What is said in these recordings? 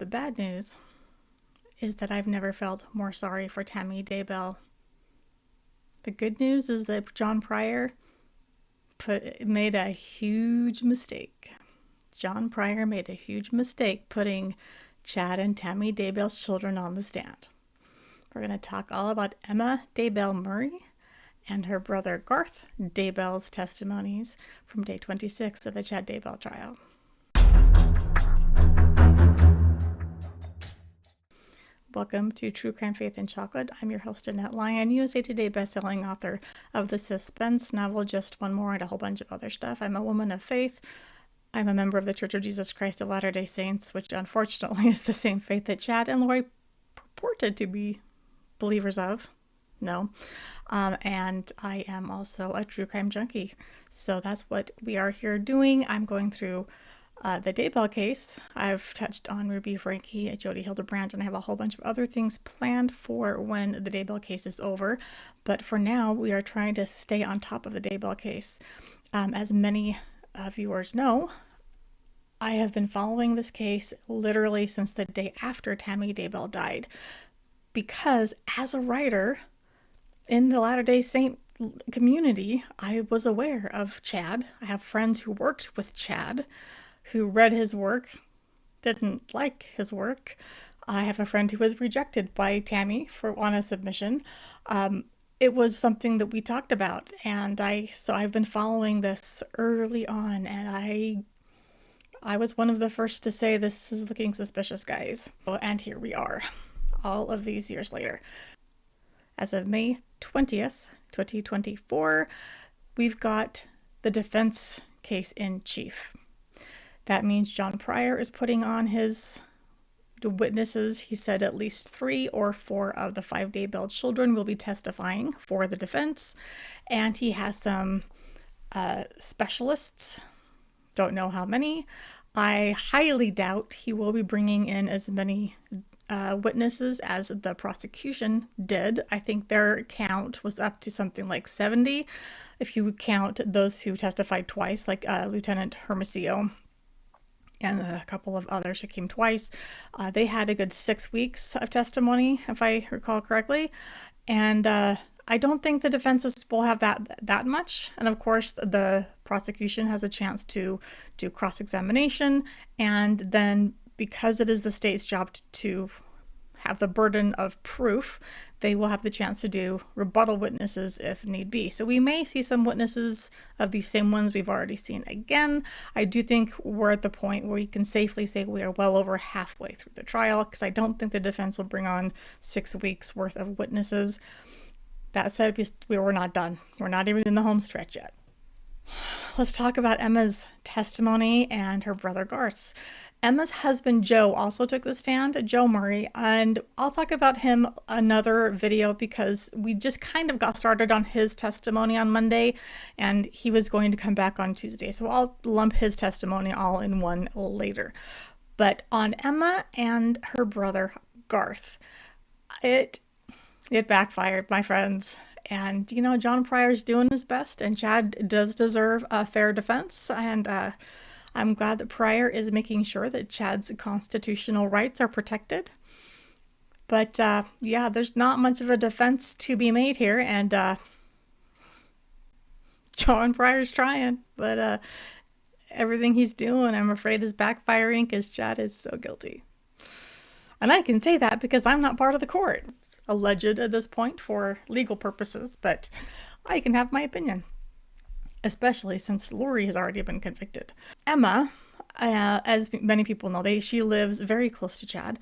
The bad news is that I've never felt more sorry for Tammy Daybell. The good news is that John Pryor made a huge mistake. John Pryor made a huge mistake putting Chad and Tammy Daybell's children on the stand. We're going to talk all about Emma Daybell Murray and her brother Garth Daybell's testimonies from day 26 of the Chad Daybell trial. Welcome to True Crime, Faith, and Chocolate. I'm your host, Annette Lyon, USA Today bestselling author of the suspense novel Just One More and a whole bunch of other stuff. I'm a woman of faith. I'm a member of the Church of Jesus Christ of Latter-day Saints, which unfortunately is the same faith that Chad and Lori purported to be believers of. No. And I am also a true crime junkie. So that's what we are here doing. I'm going through the Daybell case. I've touched on Ruby Franke, Jody Hildebrandt, and I have a whole bunch of other things planned for when the Daybell case is over. But for now, we are trying to stay on top of the Daybell case. As many viewers know, I have been following this case literally since the day after Tammy Daybell died. Because as a writer in the Latter-day Saint community, I was aware of Chad. I have friends who worked with Chad, who read his work, didn't like his work. I have a friend who was rejected by Tammy on a submission. It was something that we talked about, and I've been following this early on, and I was one of the first to say this is looking suspicious, guys. And here we are, all of these years later. As of May 20th, 2024, we've got the defense case in chief. That means John Pryor is putting on his witnesses. He said at least 3 or 4 of the 5 Daybell children will be testifying for the defense. And he has some specialists. Don't know how many. I highly doubt he will be bringing in as many witnesses as the prosecution did. I think their count was up to something like 70. If you count those who testified twice, like Lieutenant Hermosillo and a couple of others who came twice. They had a good 6 weeks of testimony, if I recall correctly. And I don't think the defenses will have that much. And of course, the prosecution has a chance to do cross-examination. And then because it is the state's job to have the burden of proof, they will have the chance to do rebuttal witnesses if need be. So we may see some witnesses of these same ones we've already seen again. I do think we're at the point where we can safely say we are well over halfway through the trial, because I don't think the defense will bring on 6 weeks worth of witnesses. That said, we were not done. We're not even in the home stretch yet. Let's talk about Emma's testimony and her brother Garth's. Emma's husband, Joe, also took the stand, Joe Murray, and I'll talk about him another video because we just kind of got started on his testimony on Monday, and he was going to come back on Tuesday. So I'll lump his testimony all in one later. But on Emma and her brother, Garth, it backfired, my friends. And, you know, John Pryor's doing his best, and Chad does deserve a fair defense, and I'm glad that Pryor is making sure that Chad's constitutional rights are protected. But yeah, there's not much of a defense to be made here, and John Pryor's trying, but everything he's doing, I'm afraid, is backfiring because Chad is so guilty. And I can say that because I'm not part of the court. It's alleged at this point for legal purposes, but I can have my opinion. Especially since Lori has already been convicted. Emma, as many people know, she lives very close to Chad.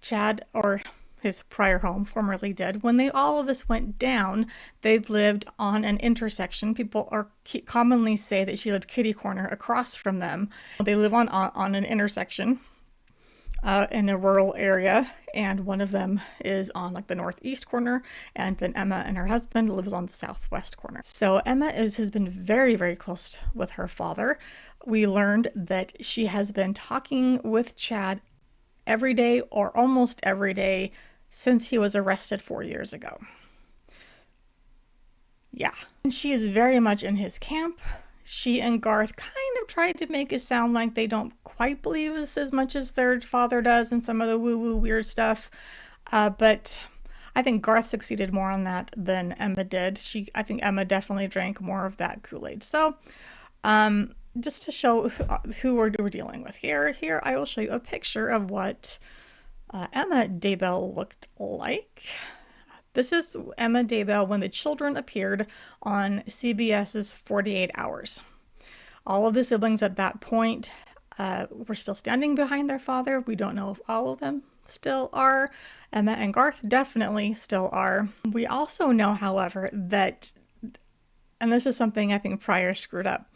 Chad, or his prior home, formerly did. When all of this went down, they lived on an intersection. People commonly say that she lived kitty corner across from them. They live on an intersection in a rural area, and one of them is on like the northeast corner, and then Emma and her husband lives on the southwest corner. So Emma has been very, very close with her father. We learned that she has been talking with Chad every day or almost every day since he was arrested 4 years ago. Yeah, and she is very much in his camp. She and Garth kind of tried to make it sound like they don't quite believe this as much as their father does and some of the woo-woo weird stuff. But I think Garth succeeded more on that than Emma did. I think Emma definitely drank more of that Kool-Aid. So, just to show who we're dealing with here, I will show you a picture of what Emma Daybell looked like. This is Emma Daybell when the children appeared on CBS's 48 Hours. All of the siblings at that point were still standing behind their father. We don't know if all of them still are. Emma and Garth definitely still are. We also know, however, that, and this is something I think Pryor screwed up,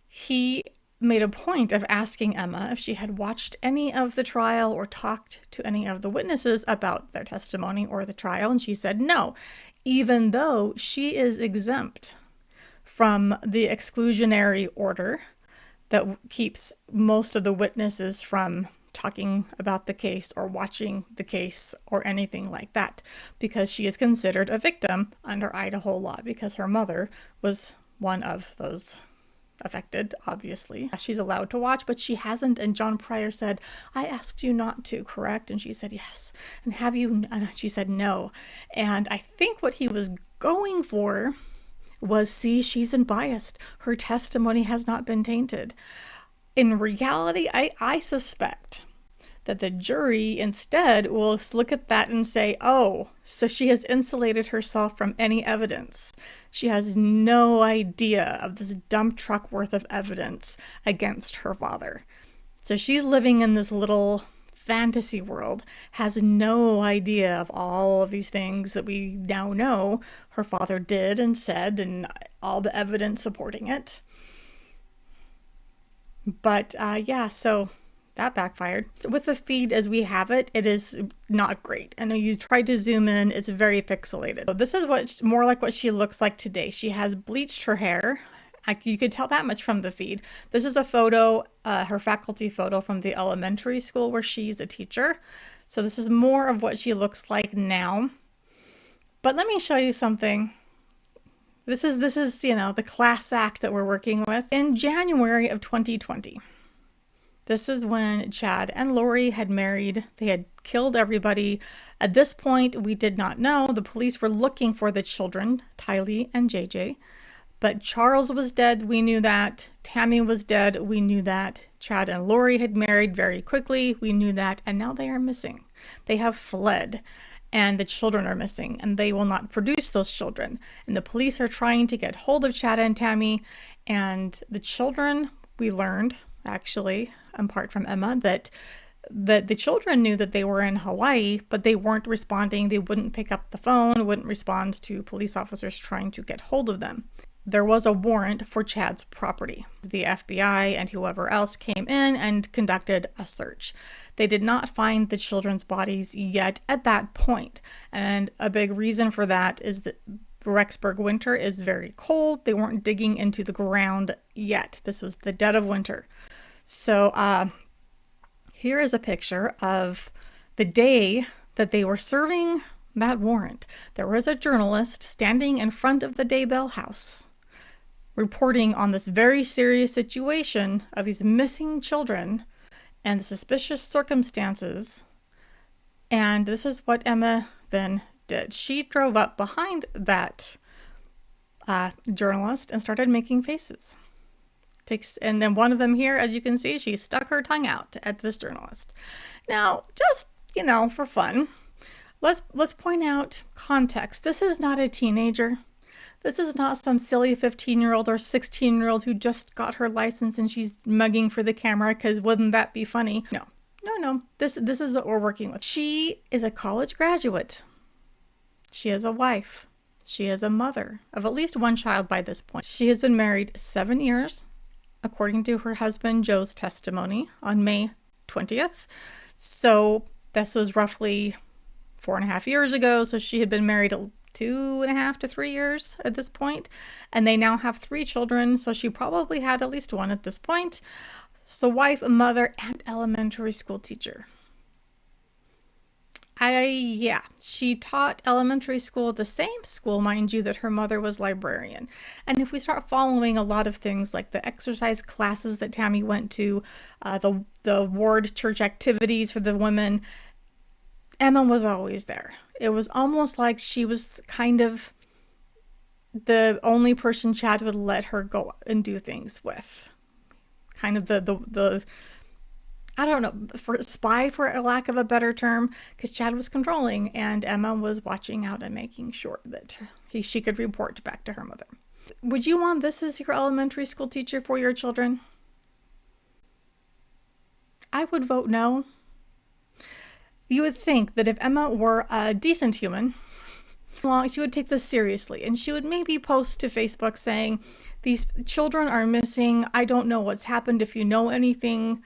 he made a point of asking Emma if she had watched any of the trial or talked to any of the witnesses about their testimony or the trial, and she said no, even though she is exempt from the exclusionary order that keeps most of the witnesses from talking about the case or watching the case or anything like that, because she is considered a victim under Idaho law because her mother was one of those affected, obviously. She's allowed to watch, but she hasn't. And John Pryor said, I asked you not to, correct? And she said, yes. And have you? And she said, no. And I think what he was going for was, see, she's unbiased. Her testimony has not been tainted. In reality, I suspect that the jury instead will look at that and say, oh, so she has insulated herself from any evidence. She has no idea of this dump truck worth of evidence against her father. So she's living in this little fantasy world, has no idea of all of these things that we now know her father did and said and all the evidence supporting it. But yeah, so that backfired. With the feed as we have it, it is not great. I know you tried to zoom in, it's very pixelated. So this is more like what she looks like today. She has bleached her hair. You could tell that much from the feed. This is a photo, her faculty photo from the elementary school where she's a teacher. So this is more of what she looks like now. But let me show you something. This is, you know, the class act that we're working with. In January of 2020, this is when Chad and Lori had married. They had killed everybody. At this point, we did not know. The police were looking for the children, Tylee and JJ. But Charles was dead, we knew that. Tammy was dead, we knew that. Chad and Lori had married very quickly, we knew that. And now they are missing. They have fled. And the children are missing. And they will not produce those children. And the police are trying to get hold of Chad and Tammy. And the children, we learned, actually, apart from Emma, that the children knew that they were in Hawaii, but they weren't responding. They wouldn't pick up the phone, wouldn't respond to police officers trying to get hold of them. There was a warrant for Chad's property. The FBI and whoever else came in and conducted a search. They did not find the children's bodies yet at that point. And a big reason for that is that Rexburg winter is very cold. They weren't digging into the ground yet. This was the dead of winter. So here is a picture of the day that they were serving that warrant. There was a journalist standing in front of the Daybell house reporting on this very serious situation of these missing children and the suspicious circumstances. And this is what Emma then did. She drove up behind that journalist and started making faces. And then one of them here, as you can see, she stuck her tongue out at this journalist. Now, just, you know, for fun, let's point out context. This is not a teenager. This is not some silly 15-year-old or 16-year-old who just got her license and she's mugging for the camera because wouldn't that be funny? No. This is what we're working with. She is a college graduate. She is a wife. She is a mother of at least one child by this point. She has been married 7 years, according to her husband Joe's testimony on May 20th. So this was roughly 4.5 years ago. So she had been married 2.5 to 3 years at this point, and they now have 3 children. So she probably had at least one at this point. So wife, mother, and elementary school teacher. Yeah, she taught elementary school, the same school, mind you, that her mother was librarian. And if we start following a lot of things like the exercise classes that Tammy went to, the ward church activities for the women, Emma was always there. It was almost like she was kind of the only person Chad would let her go and do things with. Kind of the I don't know, for spy, for a lack of a better term, because Chad was controlling and Emma was watching out and making sure that she could report back to her mother. Would you want this as your elementary school teacher for your children? I would vote no. You would think that if Emma were a decent human, well, she would take this seriously and she would maybe post to Facebook saying, these children are missing. I don't know what's happened. If you know anything,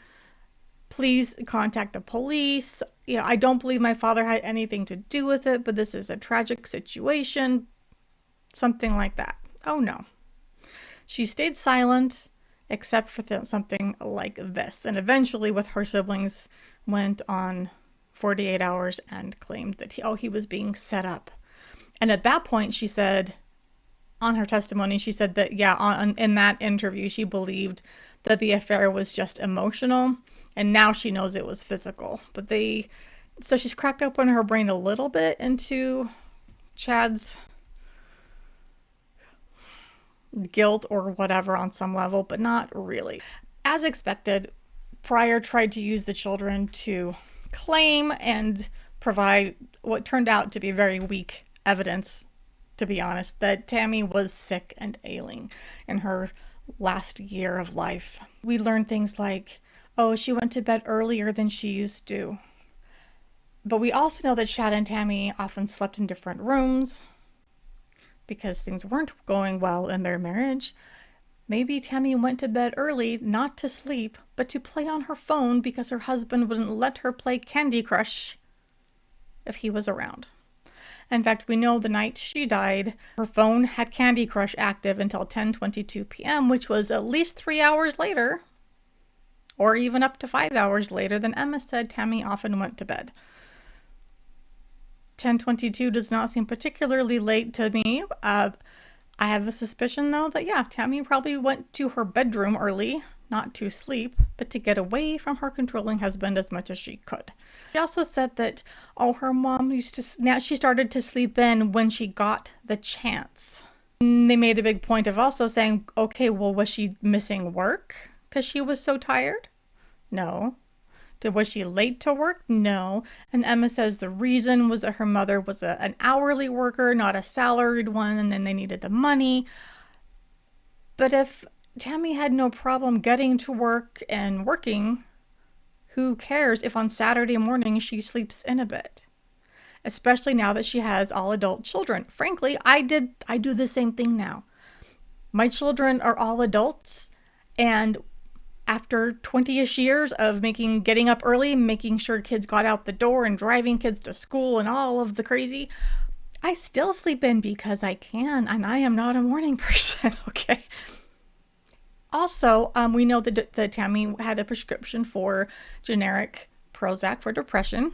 please contact the police. I don't believe my father had anything to do with it, but this is a tragic situation. Something like that. Oh no. She stayed silent except for something like this. And eventually with her siblings went on 48 hours and claimed that he was being set up. And at that point she said, on her testimony, she said that, in that interview, she believed that the affair was just emotional. And now she knows it was physical. So she's cracked open her brain a little bit into Chad's guilt or whatever on some level, but not really. As expected, Pryor tried to use the children to claim and provide what turned out to be very weak evidence, to be honest, that Tammy was sick and ailing in her last year of life. We learned things like, oh, she went to bed earlier than she used to. But we also know that Chad and Tammy often slept in different rooms because things weren't going well in their marriage. Maybe Tammy went to bed early, not to sleep, but to play on her phone because her husband wouldn't let her play Candy Crush if he was around. In fact, we know the night she died, her phone had Candy Crush active until 10:22 p.m., which was at least 3 hours later, or even up to 5 hours later than Emma said Tammy often went to bed. 10:22 does not seem particularly late to me. I have a suspicion, though, that, Tammy probably went to her bedroom early, not to sleep, but to get away from her controlling husband as much as she could. She also said that, her mom now she started to sleep in when she got the chance. And they made a big point of also saying, okay, well, was she missing work because she was so tired? No. Was she late to work? No. And Emma says the reason was that her mother was an hourly worker, not a salaried one, and then they needed the money. But if Tammy had no problem getting to work and working, who cares if on Saturday morning she sleeps in a bit? Especially now that she has all adult children. Frankly, I do the same thing now. My children are all adults, and after 20-ish years of getting up early, making sure kids got out the door and driving kids to school and all of the crazy, I still sleep in because I can, and I am not a morning person, okay? Also, we know that Tammy had a prescription for generic Prozac for depression.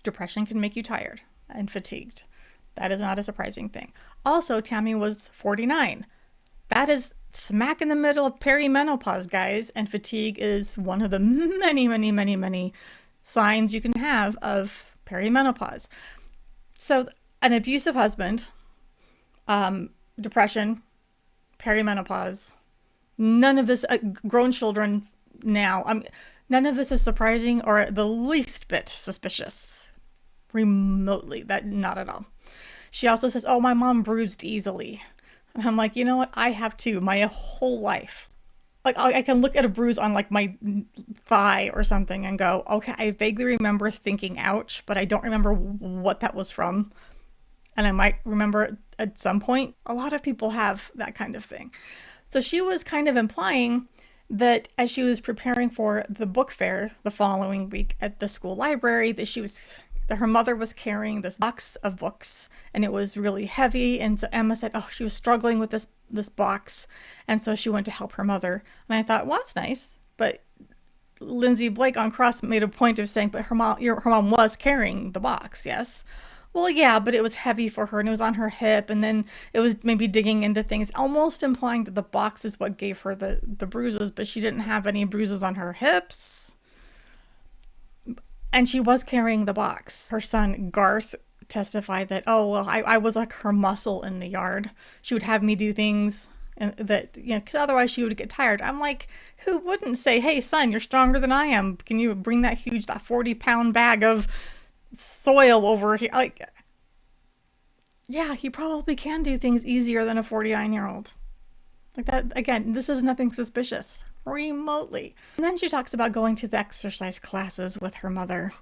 Depression can make you tired and fatigued. That is not a surprising thing. Also, Tammy was 49. That is smack in the middle of perimenopause, guys, and fatigue is one of the many, many, many, many signs you can have of perimenopause. So an abusive husband, depression, perimenopause, none of this, grown children now, none of this is surprising or the least bit suspicious. Remotely, not at all. She also says, oh, my mom bruised easily. And I'm like, you know what? I have too, my whole life. Like, I can look at a bruise on like my thigh or something and go, okay, I vaguely remember thinking ouch, but I don't remember what that was from. And I might remember at some point. A lot of people have that kind of thing. So she was kind of implying that as she was preparing for the book fair the following week at the school library, that her mother was carrying this box of books and it was really heavy. And so Emma said, oh, she was struggling with this box. And so she went to help her mother. And I thought, well, that's nice. But Lindsay Blake on Cross made a point of saying, but her mom was carrying the box, yes. Well, yeah, but it was heavy for her and it was on her hip, and then it was maybe digging into things, almost implying that the box is what gave her the bruises, but she didn't have any bruises on her hips. And she was carrying the box. Her son, Garth, testified that, oh, well, I was like her muscle in the yard. She would have me do things and that, because otherwise she would get tired. I'm like, who wouldn't say, hey, son, you're stronger than I am. Can you bring that 40-pound bag of soil over here? Like, yeah, he probably can do things easier than a 49-year-old. Like that, again, this is nothing suspicious, remotely. And then she talks about going to the exercise classes with her mother.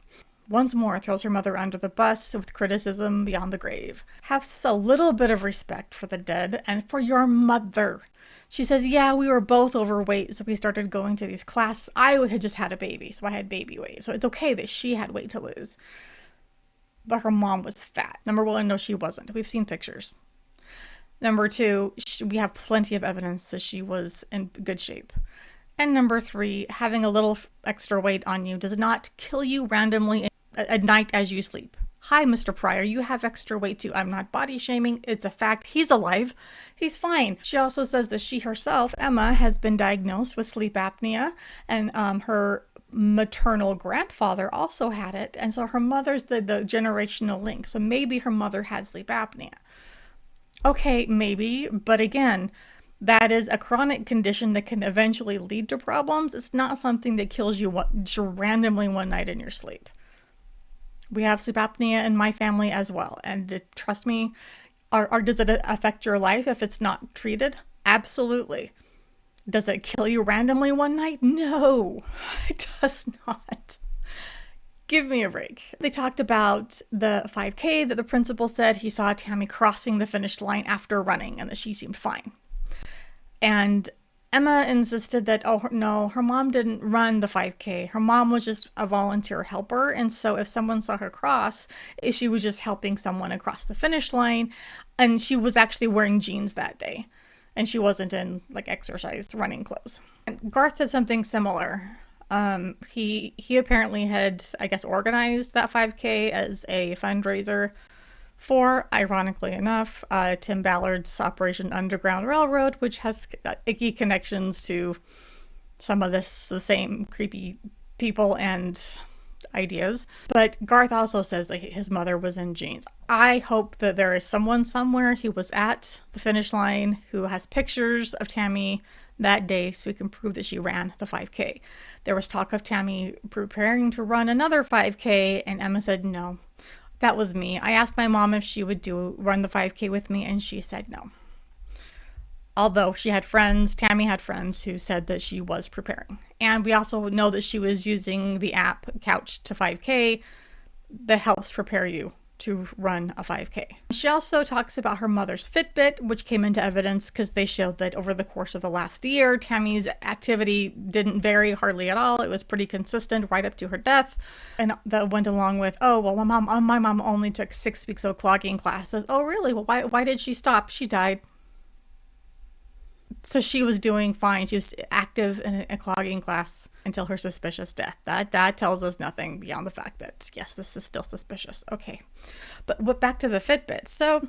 Once more, throws her mother under the bus with criticism beyond the grave. Have a little bit of respect for the dead and for your mother. She says, yeah, we were both overweight, so we started going to these classes. I had just had a baby, so I had baby weight. So it's okay that she had weight to lose. But her mom was fat. Number one, no, she wasn't. We've seen pictures. Number two, we have plenty of evidence that she was in good shape. And number three, having a little extra weight on you does not kill you randomly at night as you sleep. Hi, Mr. Pryor, you have extra weight too. I'm not body shaming. It's a fact. He's alive. He's fine. She also says that she herself, Emma, has been diagnosed with sleep apnea, and her maternal grandfather also had it. And so her mother's the generational link. So maybe her mother had sleep apnea. Okay, maybe, but again, that is a chronic condition that can eventually lead to problems. It's not something that kills you randomly one night in your sleep. We have sleep apnea in my family as well, and trust me, does it affect your life if it's not treated? Absolutely. Does it kill you randomly one night? No, it does not. Give me a break. They talked about the 5K that the principal said he saw Tammy crossing the finish line after running and that she seemed fine. And Emma insisted that, oh, no, her mom didn't run the 5K. Her mom was just a volunteer helper. And so if someone saw her cross, she was just helping someone across the finish line. And she was actually wearing jeans that day. And she wasn't in like exercise running clothes. And Garth said something similar. He apparently had, I guess, organized that 5K as a fundraiser for, ironically enough, Tim Ballard's Operation Underground Railroad, which has icky connections to some of the same creepy people and ideas. But Garth also says that his mother was in jeans. I hope that there is someone somewhere who was at the finish line who has pictures of Tammy that day so we can prove that she ran the 5K. There was talk of Tammy preparing to run another 5K, and Emma said no. That was me. I asked my mom if she would run the 5K with me, and she said no. Although Tammy had friends who said that she was preparing. And we also know that she was using the app Couch to 5K that helps prepare you to run a 5K. She also talks about her mother's Fitbit, which came into evidence because they showed that over the course of the last year, Tammy's activity didn't vary hardly at all. It was pretty consistent right up to her death. And that went along with, oh, well, my mom only took 6 weeks of clogging classes. Oh, really? Well, why did she stop? She died. So she was doing fine. She was active in a clogging class until her suspicious death. That tells us nothing beyond the fact that, yes, this is still suspicious. Okay. But back to the Fitbit. So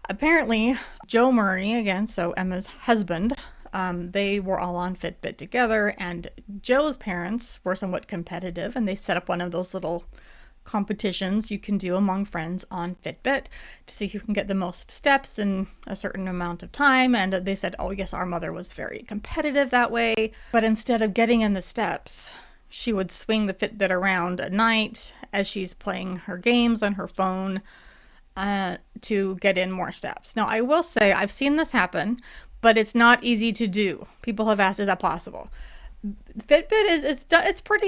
apparently Joe Murray, again, so Emma's husband, they were all on Fitbit together, and Joe's parents were somewhat competitive, and they set up one of those little competitions you can do among friends on Fitbit to see who can get the most steps in a certain amount of time. And they said, oh yes, our mother was very competitive that way, but instead of getting in the steps, she would swing the Fitbit around at night as she's playing her games on her phone to get in more steps. Now, I will say I've seen this happen, but it's not easy to do. People have asked, is that possible? Fitbit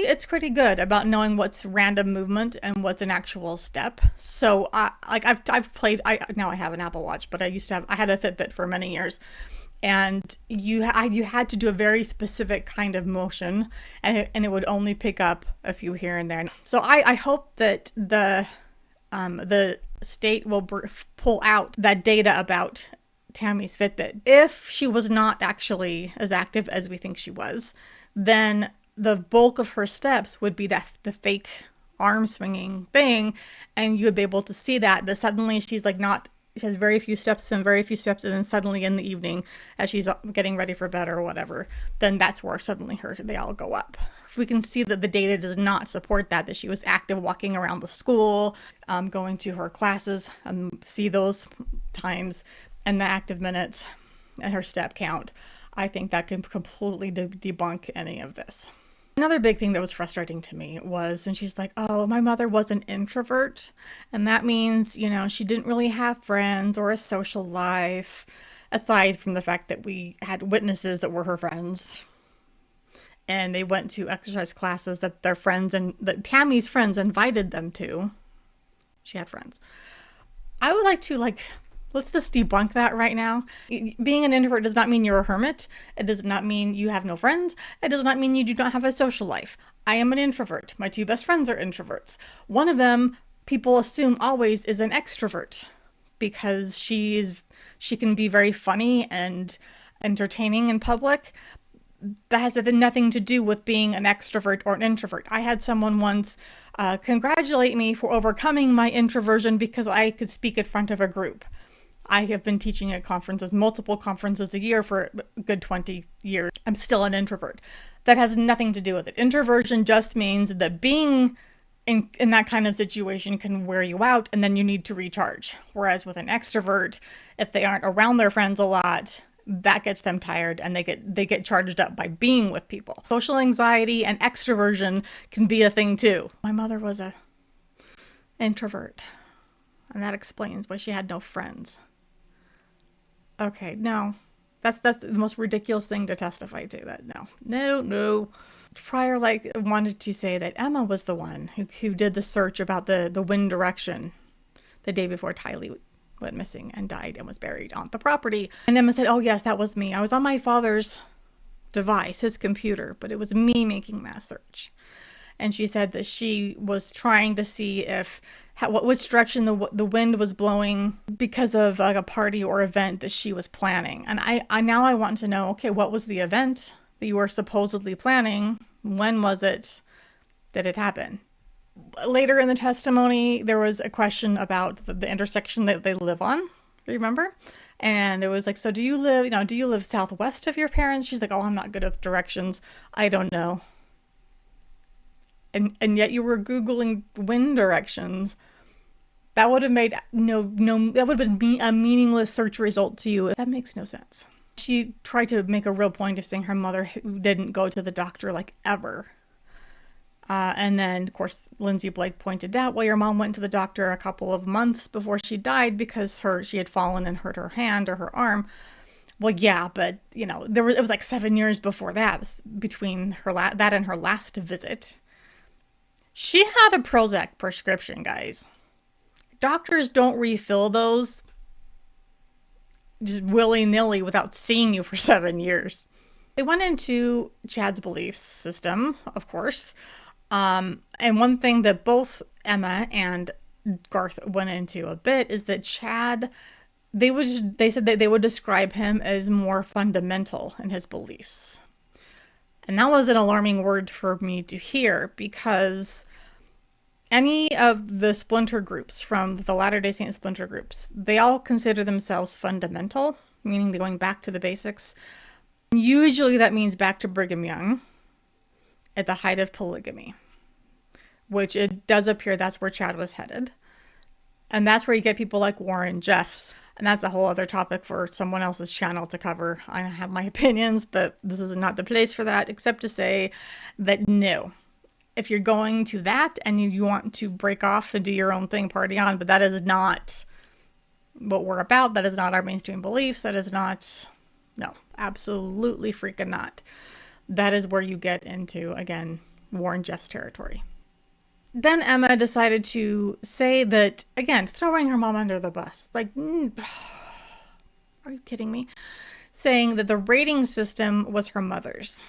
it's pretty good about knowing what's random movement and what's an actual step. So I've played. Now I have an Apple Watch, but I had a Fitbit for many years, and you had to do a very specific kind of motion, and it would only pick up a few here and there. So I hope that the state will pull out that data about Tammy's Fitbit. If she was not actually as active as we think she was, then the bulk of her steps would be the fake arm swinging thing, and you would be able to see that suddenly she's like not, she has very few steps and very few steps, and then suddenly in the evening as she's getting ready for bed or whatever, then that's where suddenly they all go up. If we can see that the data does not support that she was active walking around the school, going to her classes, see those times and the active minutes and her step count, I think that can completely debunk any of this. Another big thing that was frustrating to me was, and she's like, oh, my mother was an introvert, and that means, you know, she didn't really have friends or a social life, aside from the fact that we had witnesses that were her friends, and they went to exercise classes that their friends and that Tammy's friends invited them to. She had friends. I would like to, let's just debunk that right now. Being an introvert does not mean you're a hermit. It does not mean you have no friends. It does not mean you do not have a social life. I am an introvert. My two best friends are introverts. One of them, people assume always, is an extrovert because she can be very funny and entertaining in public. That has nothing to do with being an extrovert or an introvert. I had someone once congratulate me for overcoming my introversion because I could speak in front of a group. I have been teaching at conferences, multiple conferences a year for a good 20 years. I'm still an introvert. That has nothing to do with it. Introversion just means that being in that kind of situation can wear you out, and then you need to recharge. Whereas with an extrovert, if they aren't around their friends a lot, that gets them tired, and they get charged up by being with people. Social anxiety and extroversion can be a thing too. My mother was an introvert, and that explains why she had no friends. Okay, no. That's the most ridiculous thing to testify to. That no. Pryor wanted to say that Emma was the one who did the search about the wind direction the day before Tylee went missing and died and was buried on the property. And Emma said, oh yes, that was me. I was on my father's device, his computer, but it was me making that search. And she said that she was trying to see which direction the wind was blowing because of a party or event that she was planning. And I want to know, okay, what was the event that you were supposedly planning? When was it that it happened? Later in the testimony, there was a question about the intersection that they live on. Remember? And it was like, so do you live southwest of your parents? She's like, oh, I'm not good with directions. I don't know. And yet you were Googling wind directions. That would have made that would have been a meaningless search result to you. That makes no sense. She tried to make a real point of saying her mother didn't go to the doctor ever. And then, of course, Lindsay Blake pointed out, well, your mom went to the doctor a couple of months before she died because she had fallen and hurt her hand or her arm. Well, yeah, but, it was 7 years before that, between that and her last visit. She had a Prozac prescription, guys. Doctors don't refill those just willy-nilly without seeing you for 7 years. They went into Chad's belief system, of course. And one thing that both Emma and Garth went into a bit is that Chad, they said that they would describe him as more fundamental in his beliefs. And that was an alarming word for me to hear, because any of the splinter groups from the Latter-day Saint splinter groups, they all consider themselves fundamental, meaning they're going back to the basics. Usually that means back to Brigham Young at the height of polygamy, which it does appear that's where Chad was headed. And that's where you get people like Warren Jeffs. And that's a whole other topic for someone else's channel to cover. I have my opinions, but this is not the place for that, except to say that no. If you're going to that and you want to break off and do your own thing, party on, but that is not what we're about. That is not our mainstream beliefs. That is not, no, absolutely freaking not. That is where you get into, again, Warren Jeffs territory. Then Emma decided to say that, again, throwing her mom under the bus. Are you kidding me? Saying that the rating system was her mother's.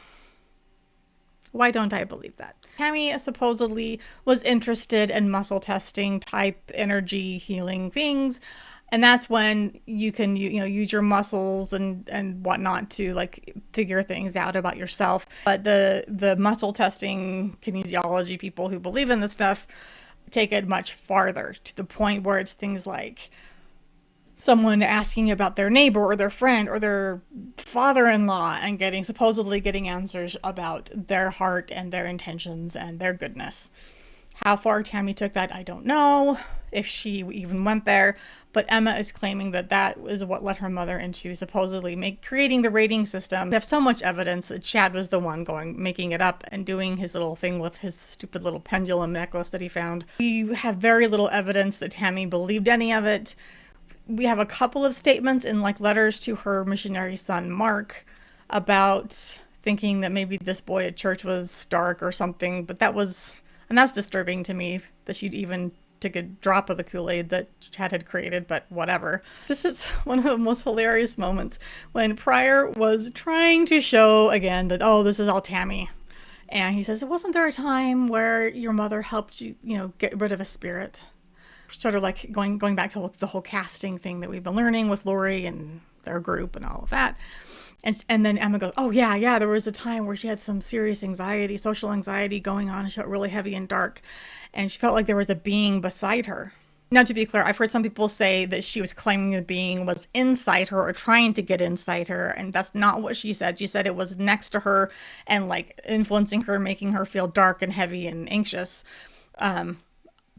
Why don't I believe that? Tammy supposedly was interested in muscle testing type energy healing things, And that's when you can use your muscles and whatnot to like figure things out about yourself. But the muscle testing kinesiology people who believe in this stuff take it much farther, to the point where it's things like someone asking about their neighbor or their friend or their father-in-law and supposedly getting answers about their heart and their intentions and their goodness. How far Tammy took that, I don't know, if she even went there, but Emma is claiming that that is what led her mother into supposedly creating the rating system. We have so much evidence that Chad was the one making it up and doing his little thing with his stupid little pendulum necklace that he found. We have very little evidence that Tammy believed any of it. We have a couple of statements in like letters to her missionary son Mark about thinking that maybe this boy at church was dark or something, but that's disturbing to me, that she'd even took a drop of the Kool-Aid that Chad had created, but whatever. This is one of the most hilarious moments when Pryor was trying to show again that, oh, this is all Tammy. And he says, wasn't there a time where your mother helped you, get rid of a spirit? Sort of like going back to the whole casting thing that we've been learning with Lori and their group and all of that. And then Emma goes, oh yeah, there was a time where she had some serious anxiety, social anxiety going on, and she felt really heavy and dark, and she felt like there was a being beside her. Now, to be clear, I've heard some people say that she was claiming the being was inside her or trying to get inside her, and that's not what she said. She said it was next to her and like influencing her, making her feel dark and heavy and anxious.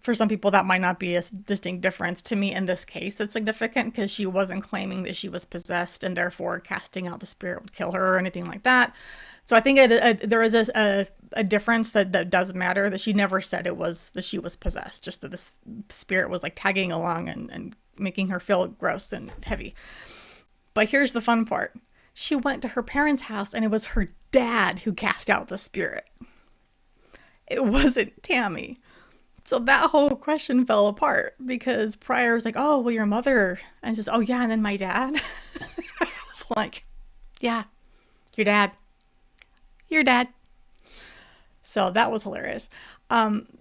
For some people, that might not be a distinct difference. To me, in this case, it's significant because she wasn't claiming that she was possessed and therefore casting out the spirit would kill her or anything like that. So I think there is a difference that does matter, that she never said it was that she was possessed, just that the spirit was like tagging along and making her feel gross and heavy. But here's the fun part. She went to her parents' house and it was her dad who cast out the spirit. It wasn't Tammy. So that whole question fell apart because Pryor was like, oh, well, your mother. And just, oh, yeah, and then my dad. I was like, yeah, your dad. Your dad. So that was hilarious.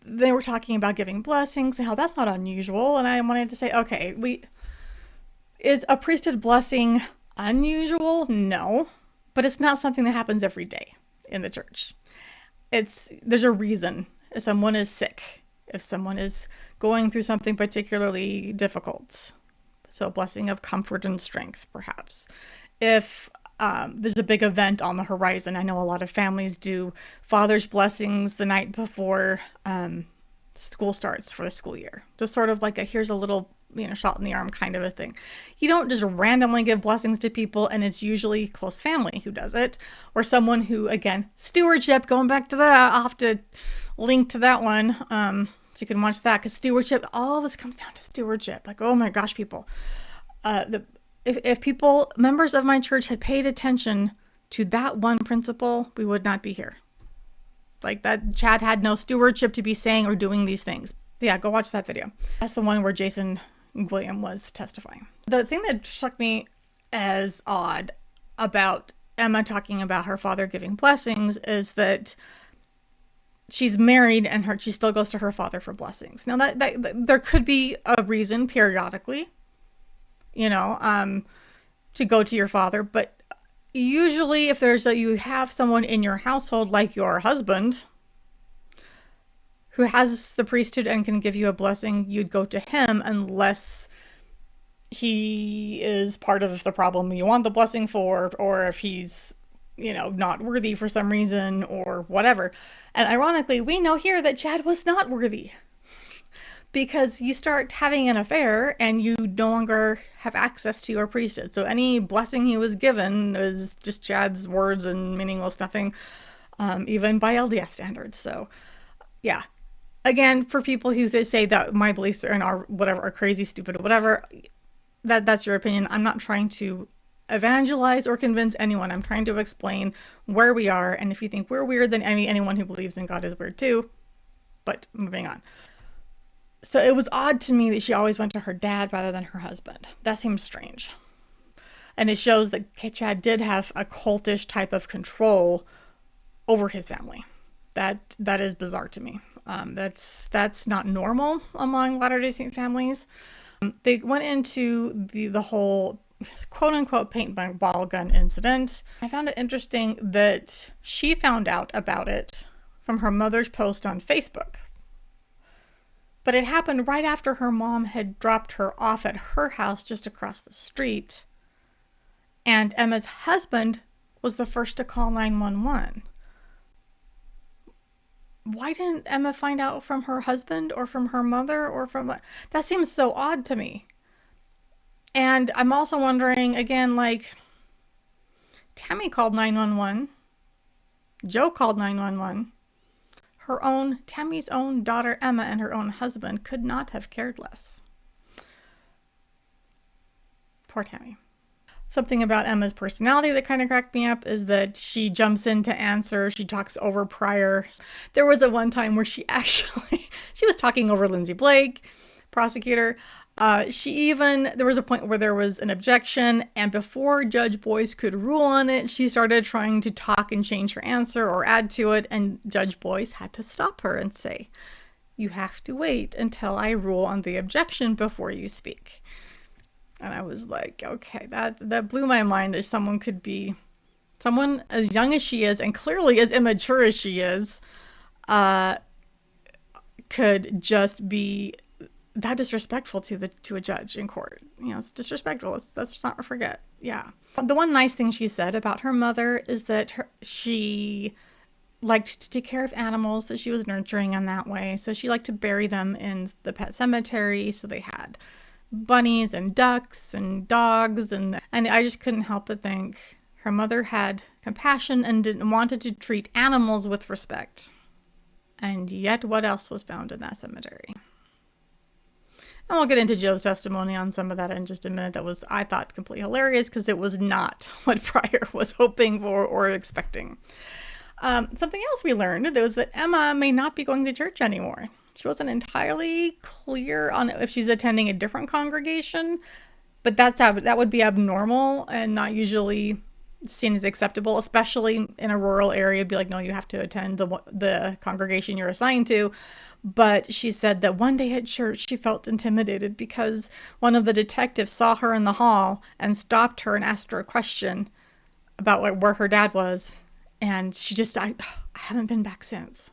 They were talking about giving blessings and how that's not unusual. And I wanted to say, okay, is a priesthood blessing unusual? No. But it's not something that happens every day in the church. There's a reason. If someone is sick, if someone is going through something particularly difficult. So a blessing of comfort and strength, perhaps. If there's a big event on the horizon, I know a lot of families do father's blessings the night before school starts for the school year. Just sort of like here's a little shot in the arm kind of a thing. You don't just randomly give blessings to people, and it's usually close family who does it, or someone who, again, stewardship, going back to that, I'll have to link to that one so you can watch that, because stewardship, all of this comes down to stewardship. Like, oh my gosh, people. If people, members of my church, had paid attention to that one principle, we would not be here. Like that, Chad had no stewardship to be saying or doing these things. So yeah, go watch that video. That's the one where Jason William was testifying. The thing that struck me as odd about Emma talking about her father giving blessings is that she's married and she still goes to her father for blessings. Now that there could be a reason periodically, to go to your father, but usually if you have someone in your household like your husband who has the priesthood and can give you a blessing, you'd go to him unless he is part of the problem you want the blessing for, or if he's, not worthy for some reason or whatever. And ironically, we know here that Chad was not worthy because you start having an affair and you no longer have access to your priesthood. So any blessing he was given is just Chad's words and meaningless nothing, even by LDS standards. So yeah. Again, for people who say that my beliefs are crazy, stupid, or whatever, that's your opinion. I'm not trying to evangelize or convince anyone. I'm trying to explain where we are, and if you think we're weird, then anyone who believes in God is weird too. But moving on. So it was odd to me that she always went to her dad rather than her husband. That seems strange. And it shows that Chad did have a cultish type of control over his family. That is bizarre to me. That's not normal among Latter-day Saint families. They went into the whole quote unquote paintball gun incident. I found it interesting that she found out about it from her mother's post on Facebook. But it happened right after her mom had dropped her off at her house just across the street. And Emma's husband was the first to call 911. Why didn't Emma find out from her husband or from her mother or from... That seems so odd to me. And I'm also wondering, again, like, Tammy called 911. Joe called 911. Tammy's own daughter Emma and her own husband could not have cared less. Poor Tammy. Something about Emma's personality that kind of cracked me up is that she jumps in to answer. She talks over prior. There was one time where she was talking over Lindsay Blake, prosecutor. There was a point where there was an objection, and before Judge Boyce could rule on it, she started trying to talk and change her answer or add to it, and Judge Boyce had to stop her and say, "You have to wait until I rule on the objection before you speak." And I was like, okay, that blew my mind that someone as young as she is and clearly as immature as she is, could just be that disrespectful to a judge in court. It's disrespectful. Let's not forget. Yeah. The one nice thing she said about her mother is that she liked to take care of animals, that she was nurturing in that way. So she liked to bury them in the pet cemetery. So they had bunnies and ducks and dogs, and I just couldn't help but think her mother had compassion and wanted to treat animals with respect. And yet, what else was found in that cemetery? And we'll get into Joe's testimony on some of that in just a minute. That was, I thought, completely hilarious because it was not what Pryor was hoping for or expecting. Something else we learned was that Emma may not be going to church anymore. She wasn't entirely clear on if she's attending a different congregation, but that would be abnormal and not usually seen as acceptable, especially in a rural area. It'd be like, no, you have to attend the congregation you're assigned to. But she said that one day at church, she felt intimidated because one of the detectives saw her in the hall and stopped her and asked her a question about where her dad was. And she just, I haven't been back since.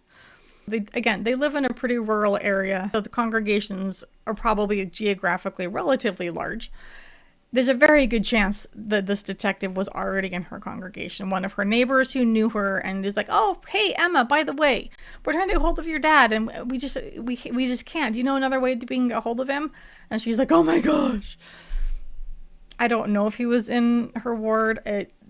They live in a pretty rural area, so the congregations are probably geographically relatively large. There's a very good chance that this detective was already in her congregation. One of her neighbors who knew her and is like, "Oh, hey, Emma, by the way, we're trying to get a hold of your dad, and we just can't. Do you know another way to get a hold of him?" And she's like, "Oh my gosh." I don't know if he was in her ward,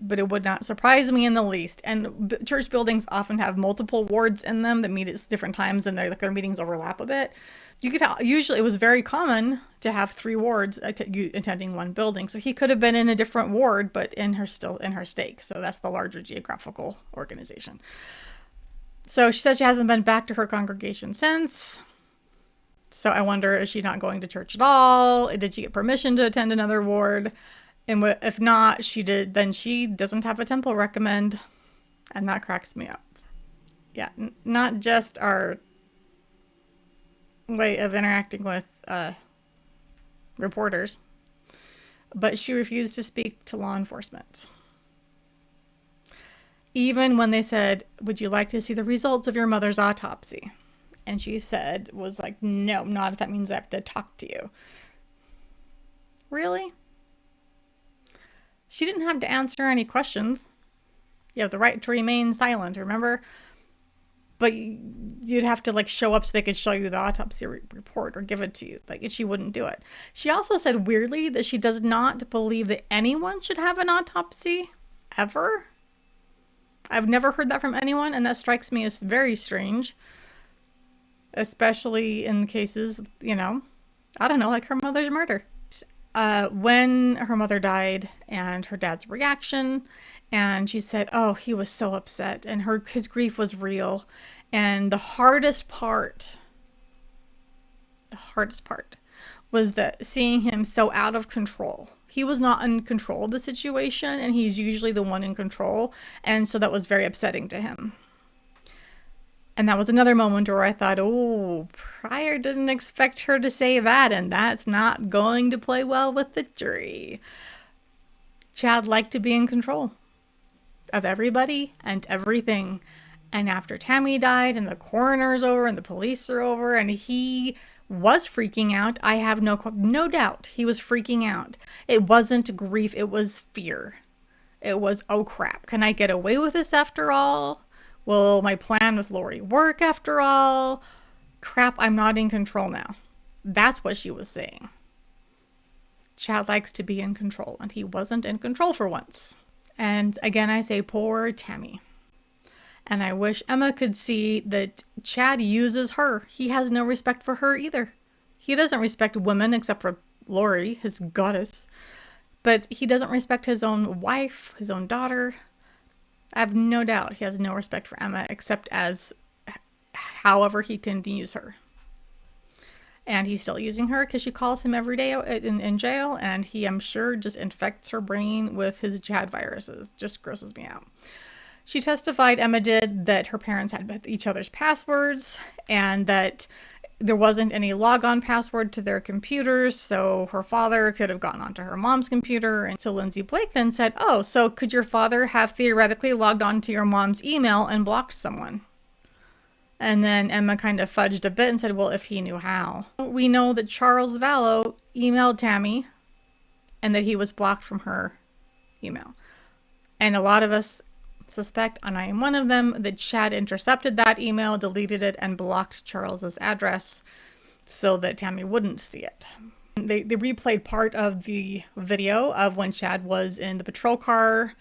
but it would not surprise me in the least. And church buildings often have multiple wards in them that meet at different times, and their meetings overlap a bit. Usually it was very common to have 3 wards attending one building. So he could have been in a different ward, but still in her stake. So that's the larger geographical organization. So she says she hasn't been back to her congregation since. So I wonder, is she not going to church at all? Did she get permission to attend another ward? And if not, then she doesn't have a temple recommend. And that cracks me up. Yeah, not just our way of interacting with reporters, but she refused to speak to law enforcement. Even when they said, "Would you like to see the results of your mother's autopsy?" And she was like, "No, not if that means I have to talk to you." Really? She didn't have to answer any questions. You have the right to remain silent, remember? But you'd have to show up so they could show you the autopsy report or give it to you. She wouldn't do it. She also said weirdly that she does not believe that anyone should have an autopsy ever. I've never heard that from anyone, and that strikes me as very strange. Especially in cases, I don't know, like her mother's murder. When her mother died and her dad's reaction, and she said, "Oh, he was so upset," and his grief was real. And the hardest part was that seeing him so out of control. He was not in control of the situation, and he's usually the one in control. And so that was very upsetting to him. And that was another moment where I thought, oh, Pryor didn't expect her to say that, and that's not going to play well with the jury. Chad liked to be in control of everybody and everything. And after Tammy died and the coroner's over and the police are over and he was freaking out, I have no doubt he was freaking out. It wasn't grief, it was fear. It was, oh crap, can I get away with this after all? Will my plan with Lori work after all? Crap, I'm not in control now. That's what she was saying. Chad likes to be in control, and he wasn't in control for once. And again, I say, poor Tammy. And I wish Emma could see that Chad uses her. He has no respect for her either. He doesn't respect women except for Lori, his goddess. But he doesn't respect his own wife, his own daughter. I have no doubt he has no respect for Emma except as however he can use her. And he's still using her because she calls him every day in jail, and he, I'm sure, just infects her brain with his Chad viruses. Just grosses me out. She testified, Emma did, that her parents had each other's passwords and that there wasn't any logon password to their computers, so her father could have gotten onto her mom's computer. And so Lindsay Blake then said, oh, so could your father have theoretically logged on to your mom's email and blocked someone? And then Emma kind of fudged a bit and said, well, if he knew how. We know that Charles Vallow emailed Tammy and that he was blocked from her email. And a lot of us suspect, and I am one of them, that Chad intercepted that email, deleted it, and blocked Charles's address so that Tammy wouldn't see it. They replayed part of the video of when Chad was in the patrol car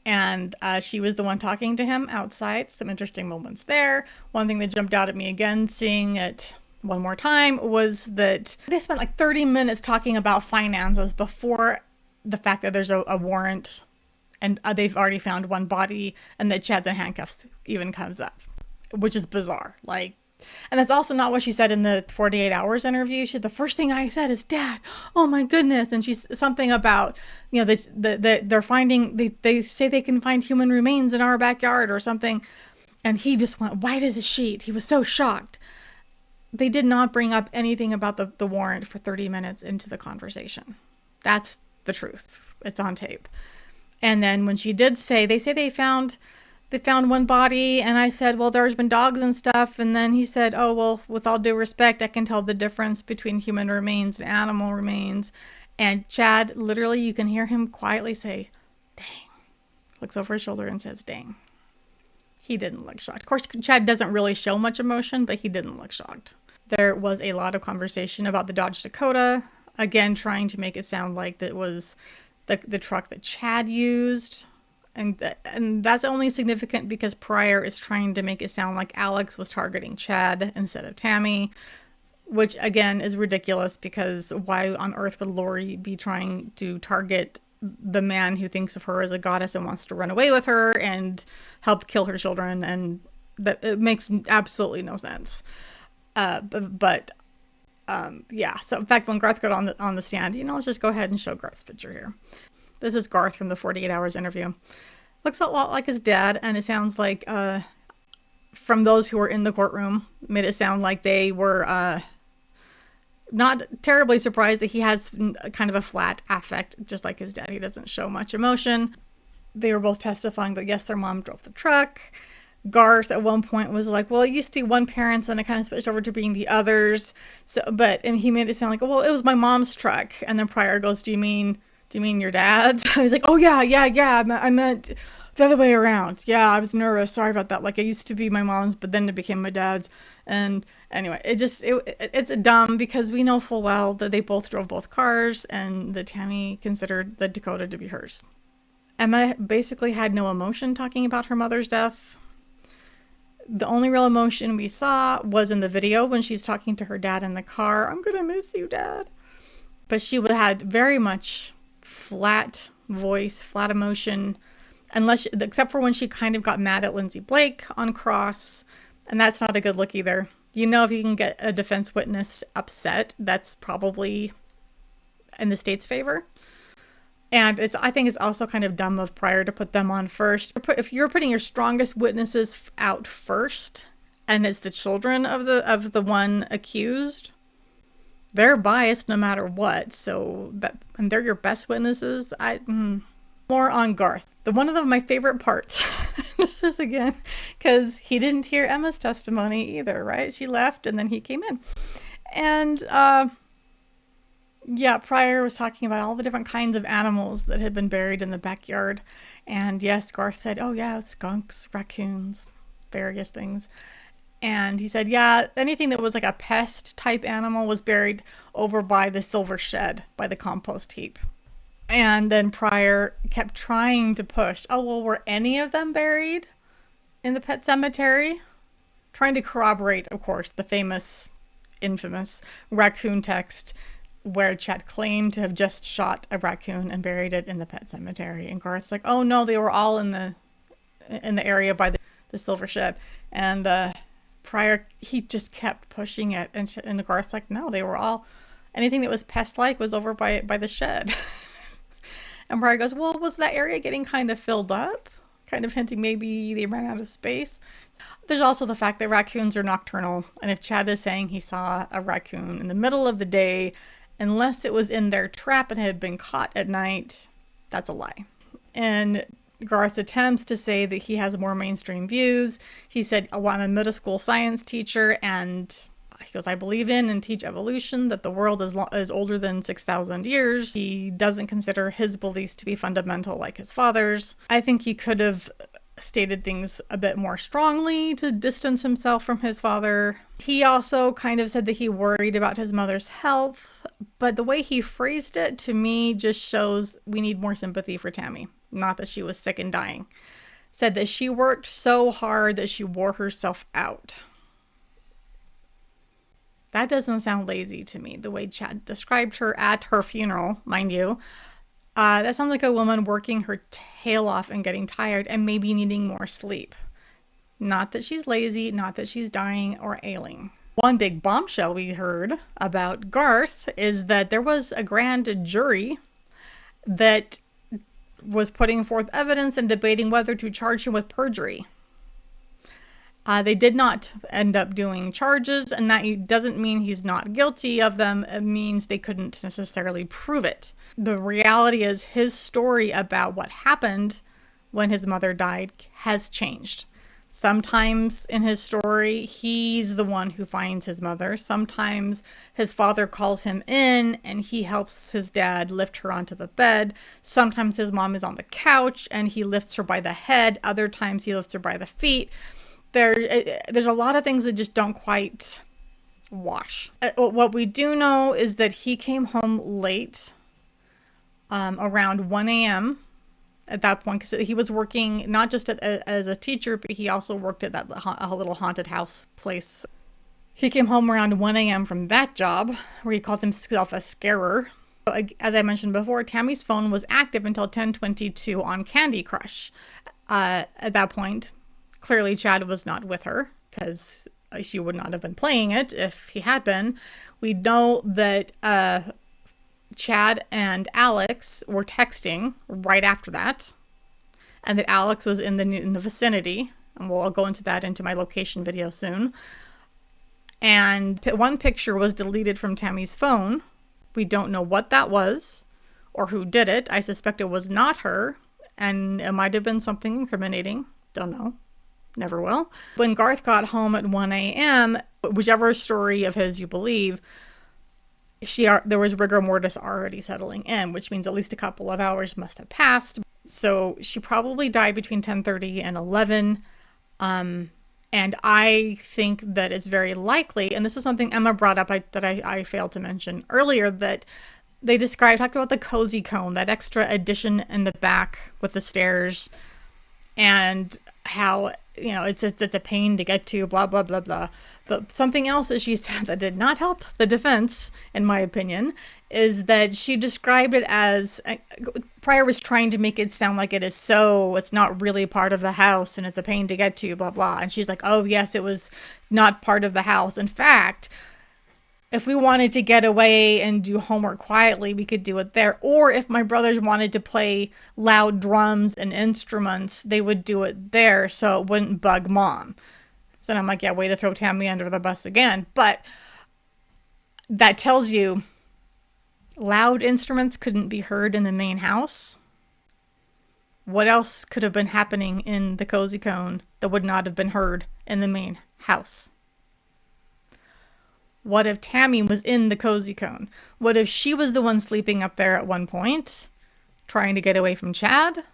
and she was the one talking to him outside. Some interesting moments there. One thing that jumped out at me again, seeing it one more time, was that they spent like 30 minutes talking about finances before the fact that there's a warrant and they've already found one body and that Chad's in handcuffs even comes up, which is bizarre. Like, and that's also not what she said in the 48 hours interview. She said, the first thing I said is, Dad, oh my goodness. And she's something about, you know, they're finding, they say they can find human remains in our backyard or something. And he just went white as a sheet. He was so shocked. They did not bring up anything about the warrant for 30 minutes into the conversation. That's the truth. It's on tape. And then when she did say, they say they found one body, and I said, well, there's been dogs and stuff. And then he said, oh, well, with all due respect, I can tell the difference between human remains and animal remains. And Chad, literally, you can hear him quietly say, dang. Looks over his shoulder and says, dang. He didn't look shocked. Of course, Chad doesn't really show much emotion, but he didn't look shocked. There was a lot of conversation about the Dodge Dakota, again, trying to make it sound like that was the truck that Chad used. And that's only significant because Pryor is trying to make it sound like Alex was targeting Chad instead of Tammy, which again is ridiculous because why on earth would Lori be trying to target the man who thinks of her as a goddess and wants to run away with her and helped kill her children? And that it makes absolutely no sense. Yeah. So in fact, when Garth got on the stand, you know, let's just go ahead and show Garth's picture here. This is Garth from the 48 Hours interview. Looks a lot like his dad, and it sounds like, from those who were in the courtroom, made it sound like they were not terribly surprised that he has kind of a flat affect, just like his dad. He doesn't show much emotion. They were both testifying that yes, their mom drove the truck. Garth at one point was like, well, it used to be one parent's and it kind of switched over to being the other's. And he made it sound like, well, it was my mom's truck. And then Pryor goes, do you mean your dad's? I was like, oh yeah. I meant the other way around. Yeah, I was nervous. Sorry about that. Like, it used to be my mom's, but then it became my dad's. And anyway, it's dumb because we know full well that they both drove both cars and that Tammy considered the Dakota to be hers. Emma basically had no emotion talking about her mother's death. The only real emotion we saw was in the video when she's talking to her dad in the car. I'm gonna miss you, Dad. But she had very much flat voice, flat emotion, except for when she kind of got mad at Lindsay Blake on cross, and that's not a good look either. You know, if you can get a defense witness upset, that's probably in the state's favor. And I think it's also kind of dumb of Pryor to put them on first. If you're putting your strongest witnesses out first and it's the children of the one accused, they're biased no matter what. So that, and they're your best witnesses. More on Garth. One of my favorite parts. This is again because he didn't hear Emma's testimony either, right? She left and then he came in, and yeah, Pryor was talking about all the different kinds of animals that had been buried in the backyard, and yes, Garth said, "Oh yeah, skunks, raccoons, various things." And he said, yeah, anything that was like a pest type animal was buried over by the silver shed, by the compost heap. And then Pryor kept trying to push, oh, well, were any of them buried in the pet cemetery? Trying to corroborate, of course, the famous, infamous raccoon text where Chad claimed to have just shot a raccoon and buried it in the pet cemetery. And Garth's like, oh no, they were all in the area by the silver shed. And Pryor, he just kept pushing it, and Garth's like, no, they were all, anything that was pest-like was over by the shed. And Pryor goes, well, was that area getting kind of filled up? Kind of hinting maybe they ran out of space. There's also the fact that raccoons are nocturnal, and if Chad is saying he saw a raccoon in the middle of the day, unless it was in their trap and had been caught at night, that's a lie. And Garth attempts to say that he has more mainstream views. He said, oh, I'm a middle school science teacher, and he goes, I believe in and teach evolution, that the world is older than 6,000 years. He doesn't consider his beliefs to be fundamental like his father's. I think he could have stated things a bit more strongly to distance himself from his father. He also kind of said that he worried about his mother's health, but the way he phrased it to me just shows we need more sympathy for Tammy. Not that she was sick and dying. Said that she worked so hard that she wore herself out. That doesn't sound lazy to me, the way Chad described her at her funeral, mind you. That sounds like a woman working her tail off and getting tired and maybe needing more sleep. Not that she's lazy, not that she's dying or ailing. One big bombshell we heard about Garth is that there was a grand jury that was putting forth evidence and debating whether to charge him with perjury. They did not end up doing charges, and that doesn't mean he's not guilty of them. It means they couldn't necessarily prove it. The reality is his story about what happened when his mother died has changed. Sometimes in his story, he's the one who finds his mother. Sometimes his father calls him in and he helps his dad lift her onto the bed. Sometimes his mom is on the couch and he lifts her by the head. Other times he lifts her by the feet. There's a lot of things that just don't quite wash. What we do know is that he came home late, around 1 a.m. at that point, because he was working not just as a teacher, but he also worked at that little haunted house place. He came home around 1 a.m. from that job, where he called himself a scarer. As I mentioned before, Tammy's phone was active until 10:22 on Candy Crush. At that point, clearly Chad was not with her, because she would not have been playing it if he had been. We know that Chad and Alex were texting right after that, and that Alex was in the vicinity, and I'll go into my location video soon. And one picture was deleted from Tammy's phone. We don't know what that was or who did it. I suspect it was not her, and it might have been something incriminating. Don't know. Never will. When Garth got home at 1 a.m., whichever story of his you believe, there was rigor mortis already settling in, which means at least a couple of hours must have passed. So she probably died between 10:30 and 11. And I think that it's very likely, and this is something Emma brought up that I failed to mention earlier, that they talked about the cozy cone, that extra addition in the back with the stairs, and how, it's a pain to get to, blah, blah, blah, blah. But something else that she said that did not help the defense, in my opinion, is that she described it as, Pryor was trying to make it sound like it's not really part of the house and it's a pain to get to, blah, blah. And she's like, oh, yes, it was not part of the house. In fact, if we wanted to get away and do homework quietly, we could do it there. Or if my brothers wanted to play loud drums and instruments, they would do it there so it wouldn't bug mom. So I'm like, yeah, way to throw Tammy under the bus again. But that tells you loud instruments couldn't be heard in the main house. What else could have been happening in the cozy cone that would not have been heard in the main house? What if Tammy was in the cozy cone? What if she was the one sleeping up there at one point, trying to get away from Chad?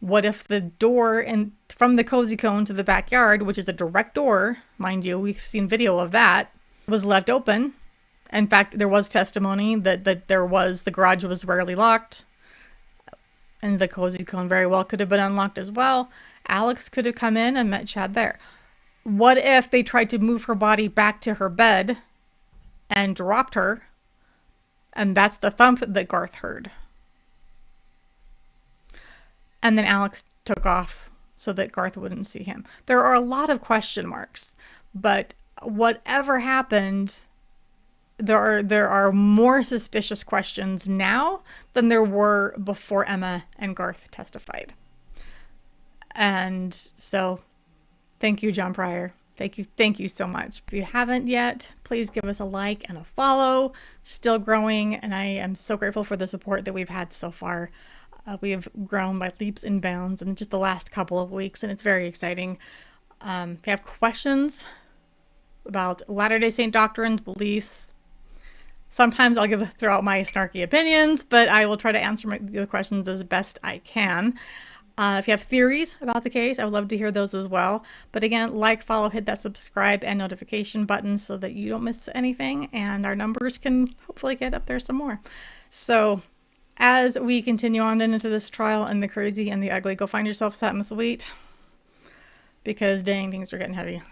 What if the door from the cozy cone to the backyard, which is a direct door, mind you, we've seen video of that, was left open? In fact, there was testimony that the garage was rarely locked, and the cozy cone very well could have been unlocked as well. Alex could have come in and met Chad there. What if they tried to move her body back to her bed and dropped her, and that's the thump that Garth heard? And then Alex took off so that Garth wouldn't see him. There are a lot of question marks, but whatever happened, there are more suspicious questions now than there were before Emma and Garth testified. And so thank you, John Pryor. Thank you so much. If you haven't yet, please give us a like and a follow. Still growing, and I am so grateful for the support that we've had so far. We have grown by leaps and bounds in just the last couple of weeks, and it's very exciting. If you have questions about Latter-day Saint doctrines, beliefs, sometimes I'll throw out my snarky opinions, but I will try to answer the questions as best I can. If you have theories about the case, I would love to hear those as well. But again, like, follow, hit that subscribe and notification button so that you don't miss anything, and our numbers can hopefully get up there some more. So as we continue on into this trial and the crazy and the ugly, go find yourself something sweet, because dang, things are getting heavy.